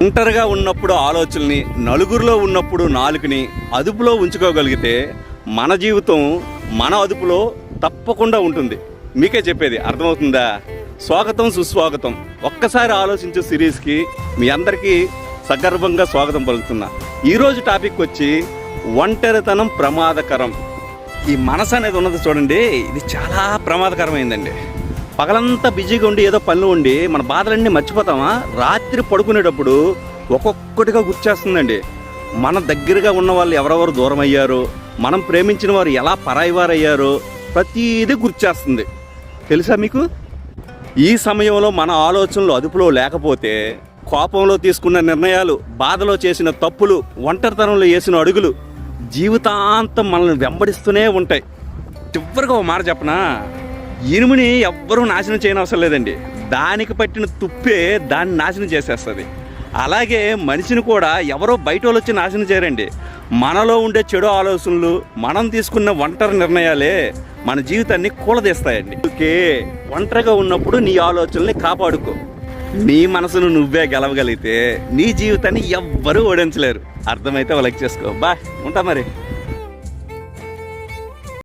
ఒంటరిగా ఉన్నప్పుడు ఆలోచనని, నలుగురిలో ఉన్నప్పుడు నాలుకని అదుపులో ఉంచుకోగలిగితే మన జీవితం మన అదుపులో తప్పకుండా ఉంటుంది. మీకే చెప్పేది అర్థమవుతుందా? స్వాగతం, సుస్వాగతం. ఒక్కసారి ఆలోచించే సిరీస్కి మీ అందరికీ సగర్వంగా స్వాగతం పలుకుతున్నా. ఈరోజు టాపిక్ వచ్చి ఒంటరితనం ప్రమాదకరం. ఈ మనసు అనేది ఉన్నది చూడండి, ఇది చాలా ప్రమాదకరమైందండి. పగలంతా బిజీగా ఉండి ఏదో పనులు ఉండి మన బాధలన్నీ మర్చిపోతామా? రాత్రి పడుకునేటప్పుడు ఒక్కొక్కటిగా గుర్చేస్తుందండి. మన దగ్గరగా ఉన్న వాళ్ళు ఎవరెవరు దూరం అయ్యారో, మనం ప్రేమించిన వారు ఎలా పరాయి వారు అయ్యారో ప్రతిదీ గుర్చేస్తుంది. తెలుసా మీకు? ఈ సమయంలో మన ఆలోచనలు అదుపులో లేకపోతే కోపంలో తీసుకున్న నిర్ణయాలు, బాధలో చేసిన తప్పులు, ఒంటరితనంలో వేసిన అడుగులు జీవితాంతం మనల్ని వెంబడిస్తూనే ఉంటాయి. చివరిగా ఒక మాట చెప్పనా, ఇనుముని ఎవ్వరూ నాశనం చేయనవసరం లేదండి. దానికి పట్టిన తుప్పే దాన్ని నాశనం చేసేస్తుంది. అలాగే మనిషిని కూడా ఎవరో బయట వాళ్ళు వచ్చి నాశనం చేయరండి. మనలో ఉండే చెడు ఆలోచనలు, మనం తీసుకున్న ఒంటరి నిర్ణయాలే మన జీవితాన్ని కూలదీస్తాయండి. ఓకే, ఒంటరిగా ఉన్నప్పుడు నీ ఆలోచనల్ని కాపాడుకో. నీ మనసును నువ్వే గెలవగలిగితే నీ జీవితాన్ని ఎవ్వరూ ఓడించలేరు. అర్థమైతే వాళ్ళకి చేసుకో. బాయ్, ఉంటా మరి.